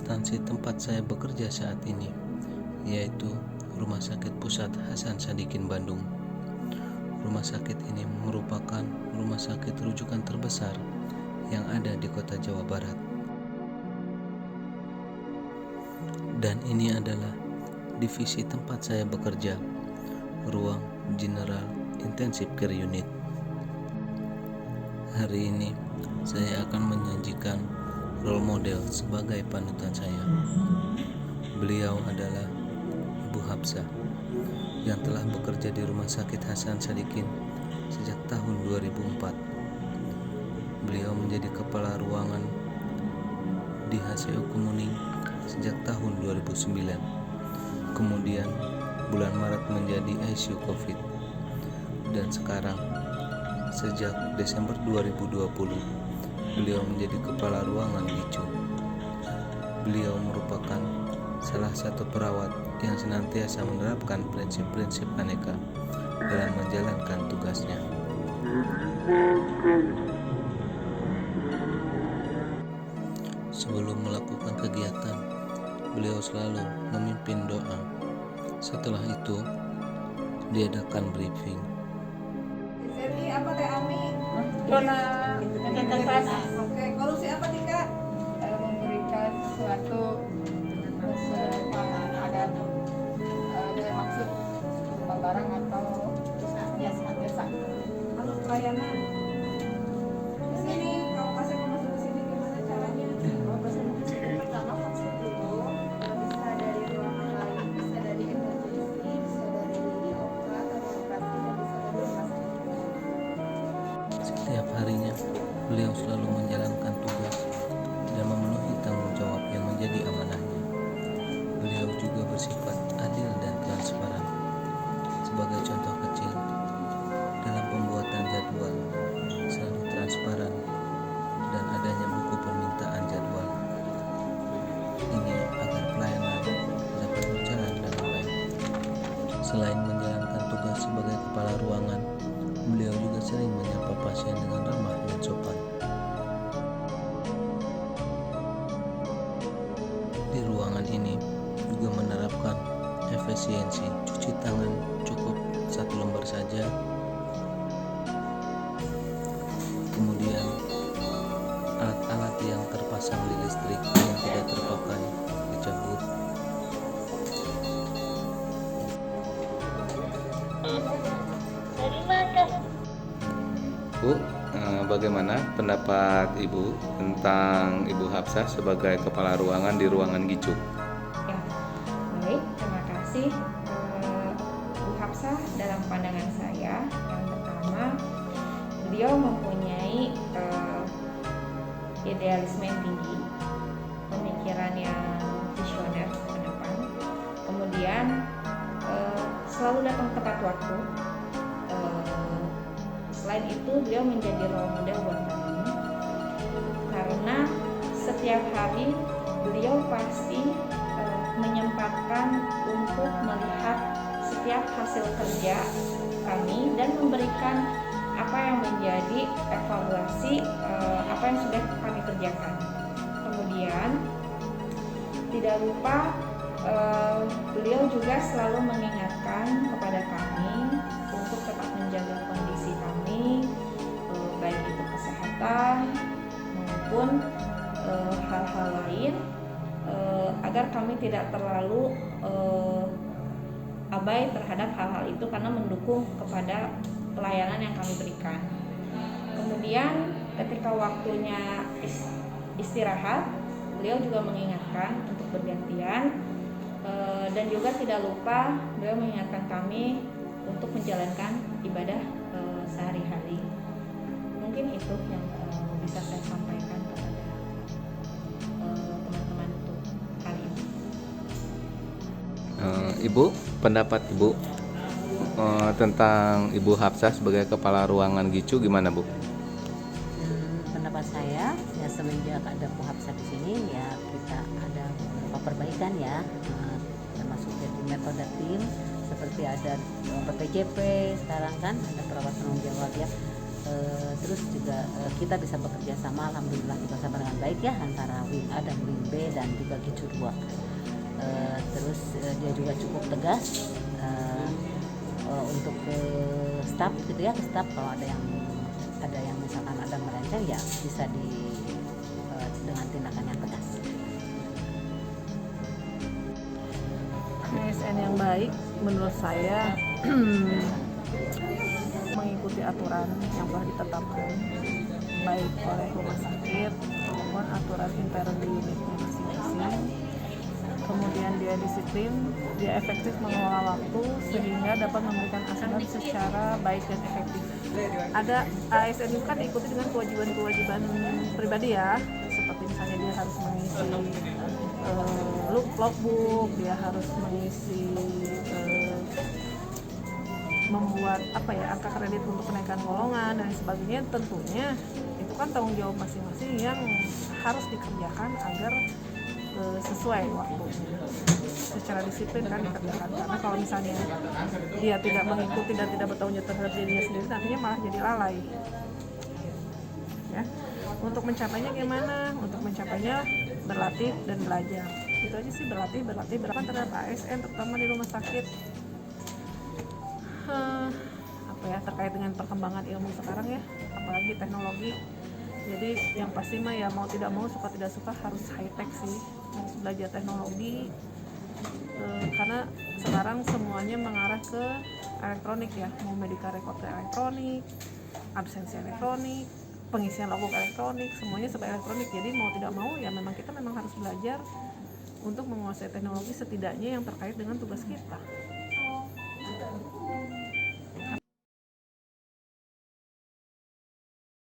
instansi tempat saya bekerja saat ini, yaitu Rumah Sakit Pusat Hasan Sadikin Bandung. Rumah sakit ini merupakan rumah sakit rujukan terbesar yang ada di kota Jawa Barat. Dan ini adalah divisi tempat saya bekerja, ruang General Intensive Care Unit. Hari ini saya akan menyajikan role model sebagai panutan saya. Beliau adalah Ibu Hapsah yang telah bekerja di Rumah Sakit Hasan Sadikin sejak tahun 2004. Beliau menjadi kepala ruangan di HCU Kemuning sejak tahun 2009. Kemudian bulan Maret menjadi ICU COVID. Dan sekarang sejak Desember 2020 beliau menjadi kepala ruangan GICU. Beliau merupakan salah satu perawat yang senantiasa menerapkan prinsip-prinsip aneka dalam menjalankan tugasnya. Sebelum melakukan kegiatan, beliau selalu memimpin doa. Setelah itu, diadakan briefing. Jadi apa Teh Ami? Dona ketetesan Oke, kolusi apa Tika? memberikan suatu ada dengan maksud berupa barang atau jasa. Lalu pelayanan. Di sini kalau pasien mau masuk ke sini gimana caranya? Kalau pasien pertama vaksin dulu, bisa dari ruangan lain, bisa dari emergency, bisa dari OPA atau operasi, dan bisa dari rumah sakit. Setiap harinya, beliau selalu menjalankan tugas dan memenuhi tanggung jawab yang menjadi amanahnya. Beliau juga bersifat adil dan transparan. Sebagai contoh kecil, dalam pembuatan jadwal, selalu transparan dan adanya buku permintaan jadwal. Ini agar pelayanan dapat berjalan dengan baik. Selain menjalankan tugas sebagai kepala ruangan, beliau juga sering menyapa pasien dengan ramah dan sopan. Di ruangan ini juga menerapkan efisiensi cuci tangan cukup 1 lembar saja. Kemudian alat-alat yang terpasang di listrik yang tidak terpakai dicabut. Bu, bagaimana pendapat Ibu tentang Ibu Hapsah sebagai kepala ruangan di ruangan GICU? Ya, baik, terima kasih Bu Hapsah. Dalam pandangan saya, yang pertama, beliau mempunyai idealisme yang tinggi, pemikiran yang visioner ke depan, kemudian selalu datang tepat waktu. Selain itu, beliau menjadi role model buat kami karena setiap hari beliau pasti menyempatkan untuk melihat setiap hasil kerja kami dan memberikan apa yang menjadi evaluasi apa yang sudah kami kerjakan. Kemudian tidak lupa beliau juga selalu mengingatkan kepada kami untuk tetap menjaga kondisi kami, baik itu kesehatan maupun hal-hal lain, agar kami tidak terlalu abai terhadap hal-hal itu karena mendukung kepada pelayanan yang kami berikan. Kemudian ketika waktunya istirahat, beliau juga mengingatkan untuk bergantian, dan juga tidak lupa beliau mengingatkan kami untuk menjalankan ibadah sehari-hari. Mungkin itu yang bisa saya sampaikan kepada teman-teman untuk kali ini. Ibu, pendapat Ibu tentang Ibu Hapsah sebagai kepala ruangan GICU gimana, Bu? Pendapat saya, ya semenjak ada Bu Hapsah di sini, ya kita ada beberapa perbaikan ya, termasuk dari metode tim, seperti ada BPJP sekarang kan ada perawat tanggung jawab ya. Terus juga kita bisa bekerja sama, alhamdulillah kita sama dengan baik ya antara Wing A dan Wing B dan juga Gicu 2. Terus dia juga cukup tegas untuk ke staff gitu ya, ke staff kalau ada yang misalkan ada melenceng ya bisa dengan tindakan yang tegas. ASN yang baik menurut saya mengikuti aturan yang telah ditetapkan baik oleh rumah sakit maupun aturan intern di unitnya masing-masing. Kemudian dia disiplin, dia efektif mengelola waktu sehingga dapat memberikan asuhan secara baik dan efektif. Ada ASN itu kan diikuti dengan kewajiban-kewajiban pribadi ya, seperti misalnya dia harus mengisi logbook, dia harus mengisi membuat angka kredit untuk kenaikan golongan dan sebagainya. Tentunya itu kan tanggung jawab masing-masing yang harus dikerjakan agar sesuai waktunya, secara disiplin kan dikerjakan. Karena kalau misalnya dia tidak mengikuti dan tidak bertanggung jawab terhadap dirinya sendiri, nantinya malah jadi lalai ya. Untuk mencapainya gimana? Untuk mencapainya berlatih dan belajar, itu aja sih. Berlatih terhadap ASN terutama di rumah sakit. Terkait dengan perkembangan ilmu sekarang ya, apalagi teknologi. Jadi yang pasti mah ya mau tidak mau, suka tidak suka harus high tech sih, harus belajar teknologi. Karena sekarang semuanya mengarah ke elektronik ya, mau medical record elektronik, absensi elektronik, pengisian logbook elektronik, semuanya serba elektronik. Jadi mau tidak mau ya kita memang harus belajar untuk menguasai teknologi setidaknya yang terkait dengan tugas kita.